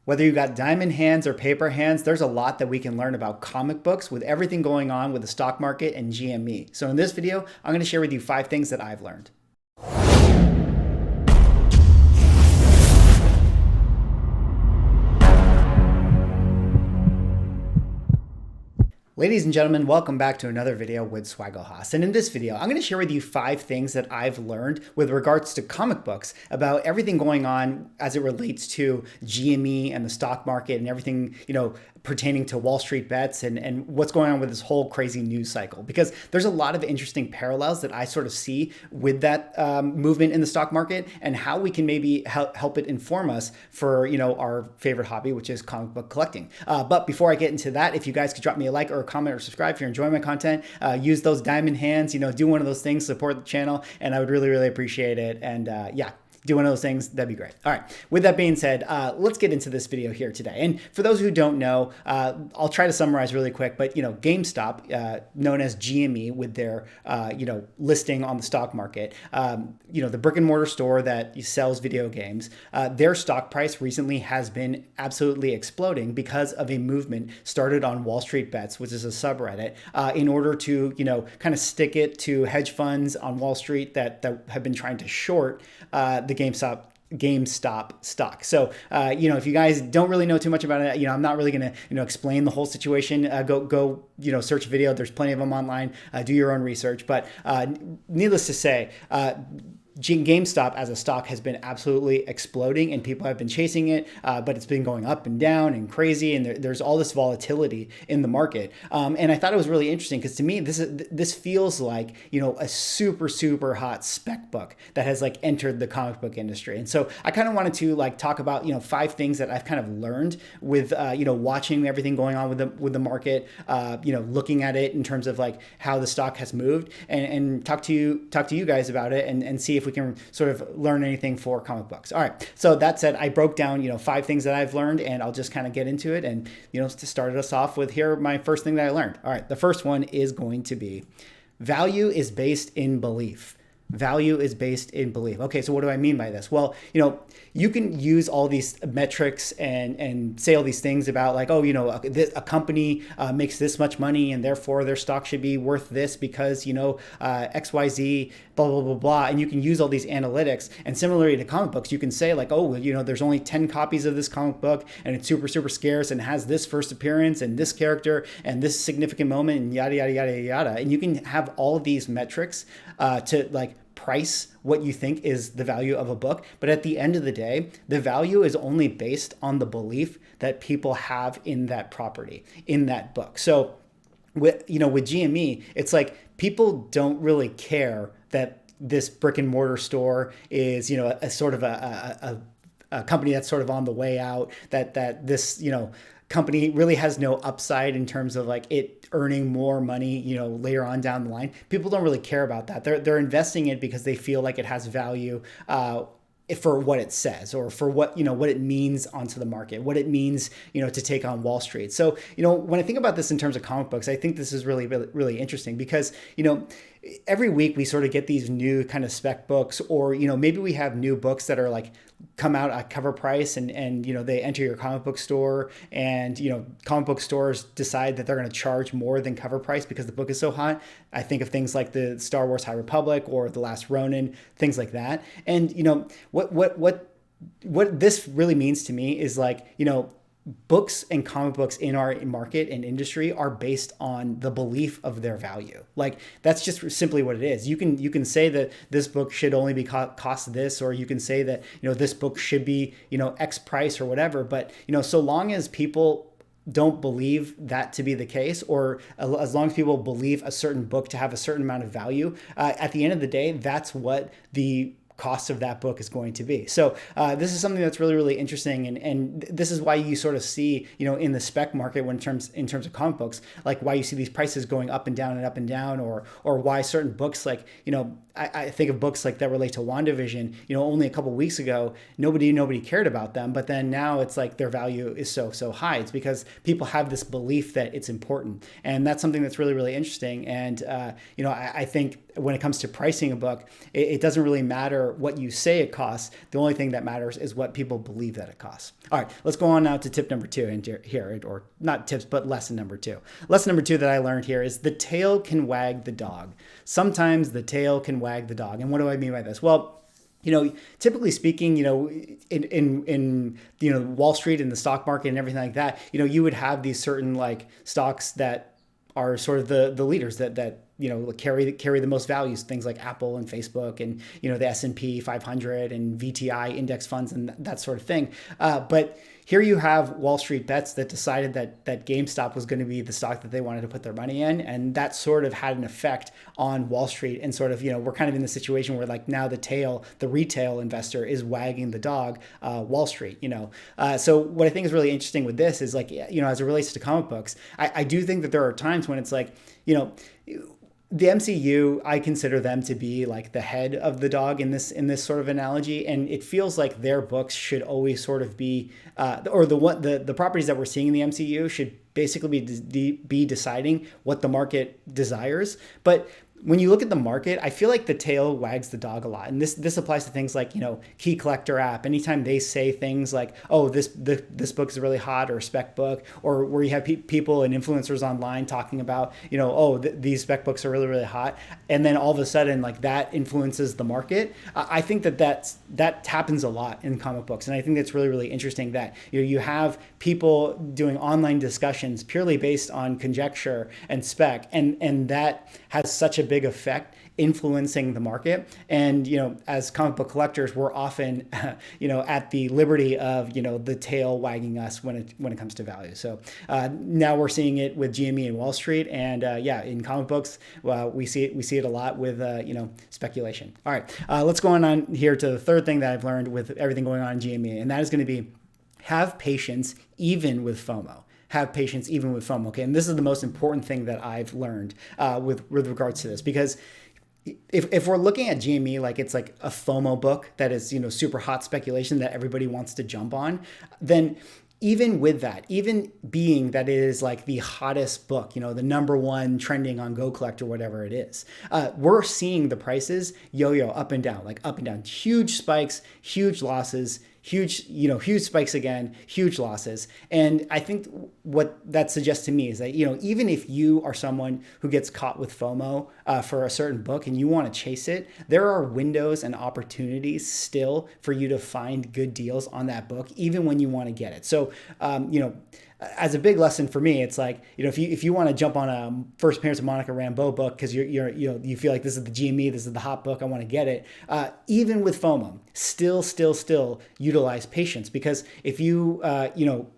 Whether you got diamond hands or paper hands, there's a lot that we can learn about comic books with everything going on with the stock market and GME. So in this video, I'm going to share with you 5 things that I've learned. Ladies and gentlemen, welcome back to another video with Swaggle. And in this video, I'm going to share with you 5 things that I've learned with regards to comic books about everything going on as it relates to GME and the stock market and everything, pertaining to Wall Street bets and what's going on with this whole crazy news cycle. Because there's a lot of interesting parallels that I sort of see with that movement in the stock market and how we can maybe help it inform us for, our favorite hobby, which is comic book collecting. But before I get into that, if you guys could drop me a like or a comment or subscribe if you're enjoying my content, use those diamond hands, do one of those things, support the channel, and I would really, really appreciate it. And do one of those things, that'd be great. All right, with that being said, let's get into this video here today. And for those who don't know, I'll try to summarize really quick, but GameStop, known as GME with their, listing on the stock market, the brick and mortar store that sells video games, their stock price recently has been absolutely exploding because of a movement started on Wall Street Bets, which is a subreddit, in order to, kind of stick it to hedge funds on Wall Street that have been trying to short the GameStop stock. So, if you guys don't really know too much about it, I'm not really going to, explain the whole situation. Go, search a video. There's plenty of them online. Do your own research. But needless to say, GameStop as a stock has been absolutely exploding and people have been chasing it, but it's been going up and down and crazy, and there's all this volatility in the market. And I thought it was really interesting because to me, this feels like, a super, super hot spec book that has entered the comic book industry. And so I kind of wanted to talk about, 5 things that I've kind of learned with, watching everything going on with the market, looking at it in terms of how the stock has moved and talk to you guys about it and see if we can sort of learn anything for comic books. All right. So that said, I broke down, 5 things that I've learned, and I'll just kind of get into it. And, to start us off with here, my first thing that I learned. All right. The first one is going to be value is based in belief. Value is based in belief. Okay, so what do I mean by this? Well, you can use all these metrics and say all these things about a company makes this much money and therefore their stock should be worth this because, XYZ, blah, blah, blah, blah. And you can use all these analytics. And similarly to comic books, you can say there's only 10 copies of this comic book and it's super, super scarce and has this first appearance and this character and this significant moment and yada, yada, yada, yada. And you can have all of these metrics to price what you think is the value of a book. But at the end of the day, the value is only based on the belief that people have in that property, in that book. So with GME, it's people don't really care that this brick and mortar store is, a sort of a company that's sort of on the way out, that this, company really has no upside in terms of it earning more money, later on down the line. People don't really care about that. They're investing in it because they feel like it has value for what it says or for what it means onto the market, what it means to take on Wall Street. So when I think about this in terms of comic books, I think this is really, really, really interesting because every week we sort of get these new kind of spec books, or maybe we have new books that are come out at cover price and they enter your comic book store, and comic book stores decide that they're going to charge more than cover price because the book is so hot. I think of things like the Star Wars High Republic or The Last Ronin, things like that. And what this really means to me is books and comic books in our market and industry are based on the belief of their value. That's just simply what it is. You can say that this book should only be cost this, or you can say that, this book should be, X price or whatever. But, so long as people don't believe that to be the case, or as long as people believe a certain book to have a certain amount of value, at the end of the day, that's what the cost of that book is going to be. So this is something that's really, really interesting. And this is why you sort of see, in the spec market in terms of comic books, why you see these prices going up and down and up and down, or why certain books I think of books like that relate to WandaVision, only a couple weeks ago, nobody cared about them. But then now it's like their value is so high. It's because people have this belief that it's important. And that's something that's really, really interesting. And, I think when it comes to pricing a book, it doesn't really matter what you say it costs. The only thing that matters is what people believe that it costs. All right, let's go on now to tip number 2 here, or not tips, but lesson number 2. Lesson number 2 that I learned here is the tail can wag the dog. Sometimes the tail can wag the dog. And what do I mean by this? Well, typically speaking, in Wall Street and the stock market and everything like that, you would have these certain like stocks that are sort of the leaders that carry the most values, things like Apple and Facebook and the S&P 500 and VTI index funds and that sort of thing. But here you have Wall Street Bets that decided that GameStop was going to be the stock that they wanted to put their money in, and that sort of had an effect on Wall Street. And sort of we're kind of in the situation where like now the retail investor is wagging the dog, Wall Street. So what I think is really interesting with this is like as it relates to comic books, I do think that there are times when it's like the MCU, I consider them to be like the head of the dog in this sort of analogy, and it feels like their books should always sort of be, or the properties that we're seeing in the MCU should basically be deciding what the market desires. But when you look at the market, I feel like the tail wags the dog a lot. And this applies to things like, Key Collector app. Anytime they say things like, oh, this book is really hot, or a spec book, or where you have people and influencers online talking about, these spec books are really, really hot. And then all of a sudden, like that influences the market. I think that happens a lot in comic books. And I think that's really, really interesting that, you have people doing online discussions purely based on conjecture and spec. And that has such a big effect influencing the market. And as comic book collectors, we're often at the liberty of the tail wagging us when it comes to value. So now we're seeing it with GME and Wall Street, and in comic books, we see it a lot with speculation. All right, let's go on here to the third thing that I've learned with everything going on in GME, and that is going to be have patience even with FOMO. Have patience even with FOMO. Okay, and this is the most important thing that I've learned with regards to this, because if we're looking at GME like it's like a FOMO book that is super hot speculation that everybody wants to jump on, then even with that, even being that it is like the hottest book, the number one trending on Go Collect or whatever it is, we're seeing the prices yo-yo up and down, huge spikes, huge losses, huge spikes again, huge losses. And I think what that suggests to me is that, even if you are someone who gets caught with FOMO for a certain book and you want to chase it, there are windows and opportunities still for you to find good deals on that book, even when you want to get it. So, as a big lesson for me, it's like, if you want to jump on a First Appearance of Monica Rambeau book because you feel like this is the GME, this is the hot book, I want to get it. Even with FOMO, still utilize patience, because if you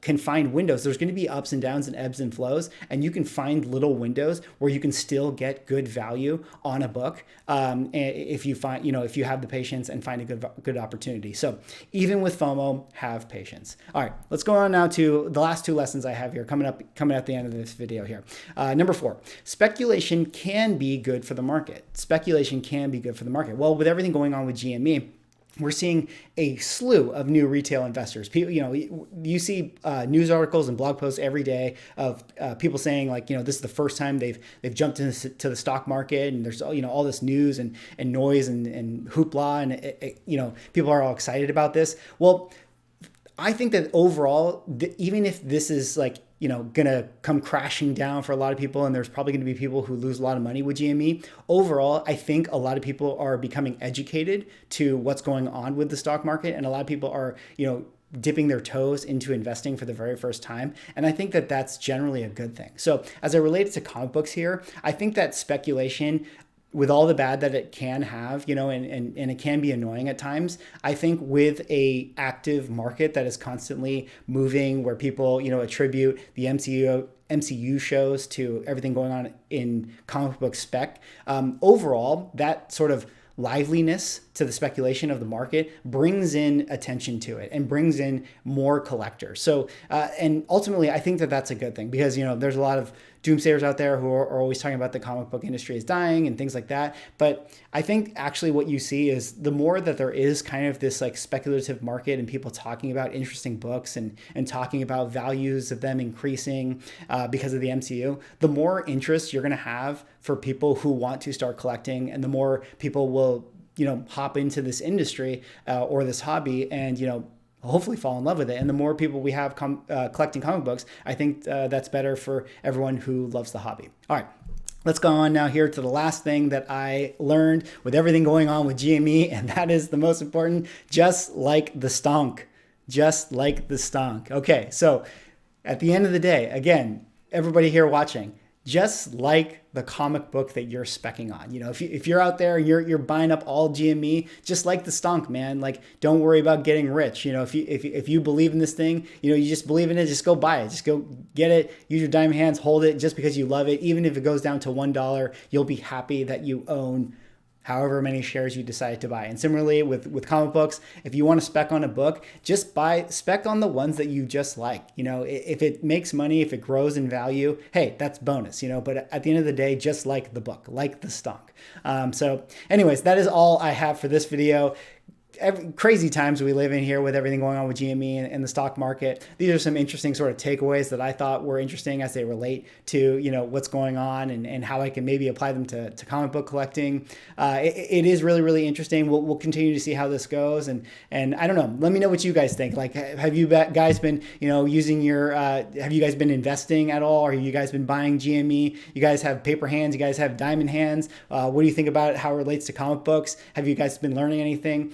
can find windows, there's going to be ups and downs and ebbs and flows, and you can find little windows where you can still get good value on a book if you have the patience and find a good opportunity. So even with FOMO, have patience. All right, let's go on now to the last two lessons I have here coming at the end of this video here. Number 4, speculation can be good for the market. Speculation can be good for the market. Well, with everything going on with GME, we're seeing a slew of new retail investors. People, you see news articles and blog posts every day of people saying like, this is the first time they've jumped into the stock market, and there's all this news and noise and hoopla, and people are all excited about this. Well, I think that overall, even if this is like, gonna come crashing down for a lot of people, and there's probably gonna be people who lose a lot of money with GME, overall, I think a lot of people are becoming educated to what's going on with the stock market, and a lot of people are, dipping their toes into investing for the very first time. And I think that that's generally a good thing. So as I relate it to comic books here, I think that speculation, with all the bad that it can have, and it can be annoying at times, I think with a active market that is constantly moving, where people, attribute the MCU shows to everything going on in comic book spec, overall, that sort of liveliness to the speculation of the market brings in attention to it and brings in more collectors. So, and ultimately, I think that that's a good thing, because, there's a lot of doomsayers out there who are always talking about the comic book industry is dying and things like that. But I think actually what you see is the more that there is kind of this like speculative market and people talking about interesting books and talking about values of them increasing because of the MCU, the more interest you're going to have for people who want to start collecting, and the more people will, hop into this industry or this hobby and, hopefully fall in love with it. And the more people we have collecting comic books, I think that's better for everyone who loves the hobby. All right. Let's go on now here to the last thing that I learned with everything going on with GME, and that is the most important, just like the STONK. Just like the STONK. Okay, so at the end of the day, again, everybody here watching, just like the comic book that you're speccing on. If you're out there and you're buying up all GME, just like the STONK, man, like don't worry about getting rich. If you believe in this thing, you just believe in it, just go buy it. Just go get it, use your diamond hands, hold it just because you love it. Even if it goes down to $1, you'll be happy that you own however many shares you decide to buy. And similarly with comic books, if you want to spec on a book, just spec on the ones that you just like. If it makes money, if it grows in value, hey, that's bonus, but at the end of the day, just like the book, like the STONK. So anyways, that is all I have for this video. Crazy times we live in here with everything going on with GME and the stock market. These are some interesting sort of takeaways that I thought were interesting as they relate to, what's going on and how I can maybe apply them to comic book collecting. It is really, really interesting. We'll continue to see how this goes. And I don't know, let me know what you guys think. Like, have you guys been, using have you guys been investing at all? Or have you guys been buying GME? You guys have paper hands, you guys have diamond hands. What do you think about how it relates to comic books? Have you guys been learning anything?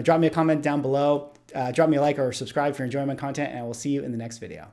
Drop me a comment down below, drop me a like or subscribe if you're enjoying my content, and I will see you in the next video.